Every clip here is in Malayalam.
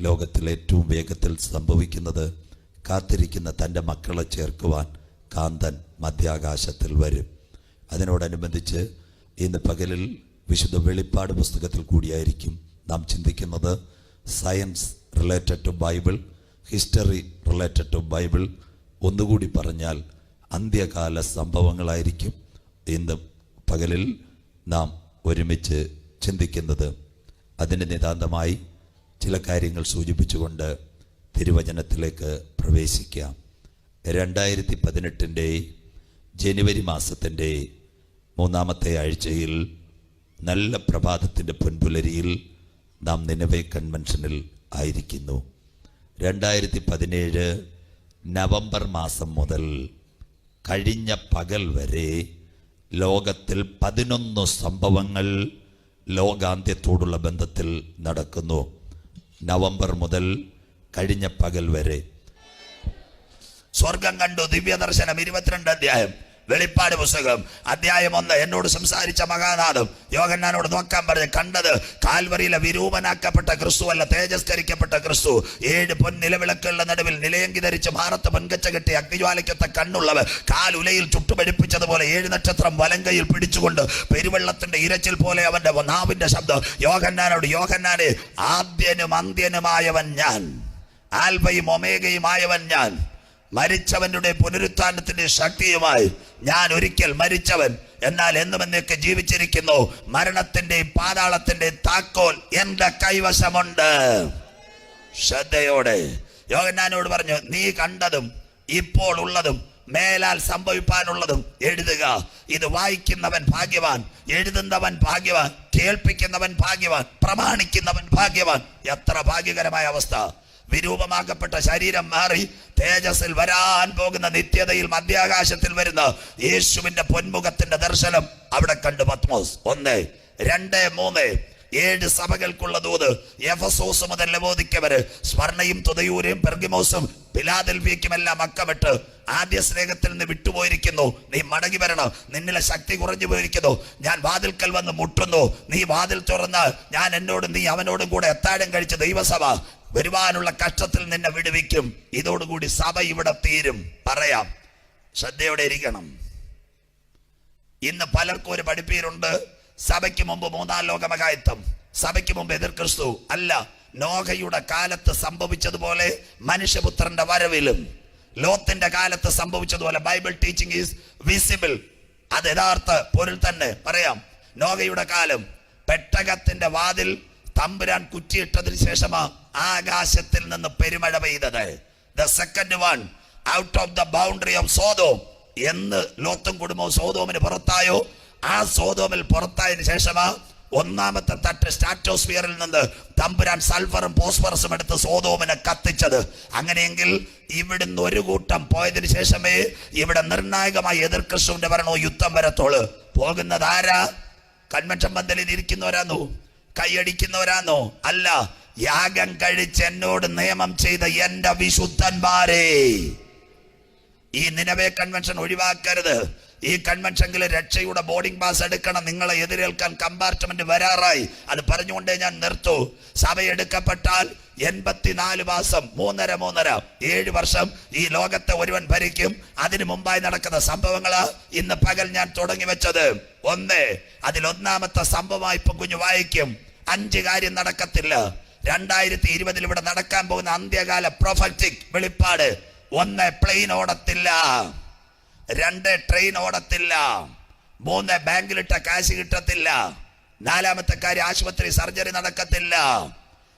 ലോകത്തിൽ ഏറ്റവും വേഗത്തിൽ സംഭവിക്കുന്നത് കാത്തിരിക്കുന്ന തൻ്റെ മക്കളെ ചേർക്കുവാൻ കാന്തൻ മധ്യാകാശത്തിൽ വരും. അതിനോടനുബന്ധിച്ച് ഇന്ന് പകലിൽ വിശുദ്ധ വെളിപ്പാട് പുസ്തകത്തിൽ കൂടിയായിരിക്കും നാം ചിന്തിക്കുന്നത്. Science related to Bible, history related to Bible, ഒന്നുകൂടി പറഞ്ഞാൽ അന്ത്യകാല സംഭവങ്ങളായിരിക്കും ഇന്ന് പകലിൽ നാം ഒരുമിച്ച് ചിന്തിക്കുന്നത്. അതിന് നിതാന്തമായി ചില കാര്യങ്ങൾ സൂചിപ്പിച്ചുകൊണ്ട് തിരുവചനത്തിലേക്ക് പ്രവേശിക്കാം. 2018 ജനുവരി മാസത്തിൻ്റെ 3-ാമത്തെ ആഴ്ചയിൽ നല്ല പ്രഭാതത്തിൻ്റെ പൊൻപുലരിയിൽ നാം നിനവേ കൺവെൻഷനിൽ ആയിരിക്കുന്നു. 2017 നവംബർ മാസം മുതൽ കഴിഞ്ഞ പകൽ വരെ ലോകത്തിൽ 11 സംഭവങ്ങൾ ലോകാന്ത്യത്തോടുള്ള ബന്ധത്തിൽ നടക്കുന്നു. നവംബർ മുതൽ കഴിഞ്ഞ പകൽ വരെ സ്വർഗം കണ്ടു. ദിവ്യദർശനം 22 അധ്യായം. വെളിപ്പാട് പുസ്തകം അധ്യായം 1. എന്നോട് സംസാരിച്ച മഹാനാഥം യോഹന്നാനോട് നോക്കാൻ പറഞ്ഞ് കണ്ടത് കാൽവറിയിലെ വിരൂപനാക്കപ്പെട്ട ക്രിസ്തു അല്ല, തേജസ്കരിക്കപ്പെട്ട ക്രിസ്തു. 7 പൊൻനിലവിളക്കുകളുടെ നടുവിൽ നിലയങ്കി ധരിച്ച് ഭാരത്ത് പൊൻകച്ച കെട്ടി അഗ്നിജ്വാലയ്ക്കൊത്ത കണ്ണുള്ളവർ കാലുലയിൽ ചുട്ടുപടിപ്പിച്ചതുപോലെ 7 നക്ഷത്രം വലങ്കയിൽ പിടിച്ചുകൊണ്ട് പെരുവെള്ളത്തിന്റെ ഇരച്ചിൽ പോലെ അവന്റെ നാവിന്റെ ശബ്ദം യോഹന്നാനോട്, യോഹന്നാനെ, ആദ്യനും അന്ത്യനുമായവൻ ഞാൻ, ആൽഫയും ഒമേഗയുമായവൻ ഞാൻ, മരിച്ചവന്റെ പുനരുത്ഥാനത്തിന്റെ ശക്തിയുമായി ഞാൻ ഒരിക്കൽ മരിച്ചവൻ, എന്നാൽ എന്നും എന്നൊക്കെ ജീവിച്ചിരിക്കുന്നു. മരണത്തിന്റെ പാതാളത്തിന്റെ താക്കോൽ എന്റെ കൈവശമുണ്ട്. ശ്രദ്ധയോടെ യോഹന്നാനോട് പറഞ്ഞു, നീ കണ്ടതും ഇപ്പോൾ ഉള്ളതും മേലാൽ സംഭവിപ്പാനുള്ളതും എഴുതുക. ഇത് വായിക്കുന്നവൻ ഭാഗ്യവാൻ, എഴുതുന്നവൻ ഭാഗ്യവാൻ, കേൾപ്പിക്കുന്നവൻ ഭാഗ്യവാൻ, പ്രമാണിക്കുന്നവൻ ഭാഗ്യവാൻ. എത്ര ഭാഗ്യകരമായ അവസ്ഥ! വിരൂപമാക്കപ്പെട്ട ശരീരം മാറി തേജസ്സിൽ വരാൻ പോകുന്ന നിത്യതയിൽ മധ്യാകാശത്തിൽ വരുന്ന യേശുവിന്റെ പൊന്മുഖത്തിന്റെ ദർശനം അവിടെ കണ്ടു പത്മോസ്. 1, 2, 3 7 സഭകൾക്കുള്ള ദൂത്. എഫസോസ് മുതൽ ലവോദിക്ക വരെ, സ്മർണയും തുതയൂരും പെർഗമോസും ഫിലാദൽഫിയയ്ക്കുമെല്ലാം അക്കമിട്ട് ആദ്യ സ്നേഹത്തിൽ നിന്ന് വിട്ടുപോയിരിക്കുന്നു. നീ മടങ്ങി വരണം. നിന്നിലെ ശക്തി കുറഞ്ഞു പോയിരിക്കുന്നു. ഞാൻ വാതിൽക്കൽ വന്ന് മുട്ടുന്നു. നീ വാതിൽ തുറന്ന് ഞാൻ എന്നോടും നീ അവനോടും കൂടെ അത്താഴം കഴിച്ച ദൈവസഭ വരുവാനുള്ള കഷ്ടത്തിൽ നിന്നെ വിടുവിക്കും. ഇതോടുകൂടി സഭ ഇവിടെ തീരും. പറയാം, ശ്രദ്ധയോടെ ഇരിക്കണം. ഇന്ന് പലർക്കും ഒരു പഠിപ്പീരുണ്ട്, സഭയ്ക്ക് മുമ്പ് 3-ാം ലോകമഹായുദ്ധം, സഭയ്ക്ക് മുമ്പ് എതിർ ക്രിസ്തു. അല്ല, നോഹയുടെ കാലത്ത് സംഭവിച്ചതുപോലെ മനുഷ്യപുത്രന്റെ വരവിലും ലോത്തിന്റെ കാലത്ത് സംഭവിച്ചതുപോലെ ബൈബിൾ ടീച്ചിങ് ഈസ് വിസിബിൾ. അത് യഥാർത്ഥ പൊരുൾ തന്നെ. പറയാം, നോഹയുടെ കാലം പെട്ടകത്തിന്റെ വാതിൽ തമ്പുരാൻ കുറ്റിയിട്ടതിന് ശേഷമാ ആകാശത്തിൽ നിന്ന് പെരുമഴ പെയ്തത്. The second one out of the boundary of Sodom. എന്ന് ലോത്തും കുടുംബവും സോദോമിന് പുറത്തായോ, ആ സോദോമിൽ പുറത്തായതിനു ശേഷമാ 1-ാമത്തെ തട്ട് സ്ട്രാറ്റോസ്ഫിയറിൽ നിന്ന് തമ്പുരാൻ സൾഫറും ഫോസ്ഫറസും എടുത്ത് സോദോമിനെ കത്തിച്ചത്. അങ്ങനെയെങ്കിൽ ഇവിടുന്ന് ഒരു കൂട്ടം പോയതിനു ശേഷമേ ഇവിടെ നിർണായകമായി എതിർ ക്രിസ്തുവിന്റെ ഭരണവും യുദ്ധം വരത്തോള്. പോകുന്നത് ആരാ? കൺവെൻഷൻ പന്തലിൽ ഇരിക്കുന്നവരാന്നോ? കൈയടിക്കുന്നവരാന്നോ? അല്ല, യാഗം കഴിച്ച് എന്നോട് നിയമം ചെയ്ത എന്റെ വിശുദ്ധന്മാരെ. ഈ നിനവേ കൺവെൻഷൻ ഒഴിവാക്കരുത്. ഈ കൺവെൻഷനിൽ രക്ഷയുടെ ബോർഡിംഗ് പാസ് എടുക്കണം. നിങ്ങളെ എതിരേൽക്കാൻ കമ്പാർട്ട്മെന്റ് വരാറായി. അത് പറഞ്ഞുകൊണ്ടേ ഞാൻ നിർത്തൂ. സഭ എടുക്കപ്പെട്ടാൽ 84 മാസം 3.5 7 വർഷം ഈ ലോകത്തെ ഒരുവൻ ഭരിക്കും. അതിനു മുമ്പായി നടക്കുന്ന സംഭവങ്ങളാ ഇന്ന് പകൽ ഞാൻ തുടങ്ങി വെച്ചത്. 1, അതിൽ 1-ാമത്തെ സംഭവമായി ഇപ്പൊ കുഞ്ഞു വായിക്കും. 5 കാര്യം നടക്കത്തില്ല. 2020 ഇവിടെ നടക്കാൻ പോകുന്ന അന്ത്യകാല പ്രൊഫറ്റിക് വെളിപ്പാട്. 1, പ്ലെയിൻ ഓടത്തില്ല. 2, ട്രെയിൻ ഓടത്തില്ല. 3, ബാങ്കിലിട്ട കാശ് കിട്ടത്തില്ല. 4-ാമത്തെ കാര്യം, ആശുപത്രി സർജറി നടക്കത്തില്ല.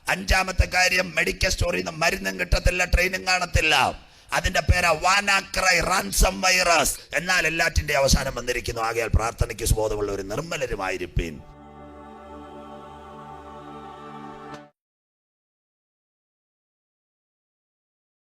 5-ാമത്തെ കാര്യം, മെഡിക്കൽ സ്റ്റോറിൽ നിന്ന് മരുന്നും കിട്ടത്തില്ല, ട്രെയിനും കാണത്തില്ല. അതിന്റെ പേരാ വാനാക്രൈ, റാൻസം വൈറസ്. എന്നാൽ എല്ലാറ്റിന്റെ അവസാനം വന്നിരിക്കുന്നു. ആകയാൽ പ്രാർത്ഥനയ്ക്ക് ബോധമുള്ള ഒരു നിർമ്മലരുമായിരിപ്പീൻ.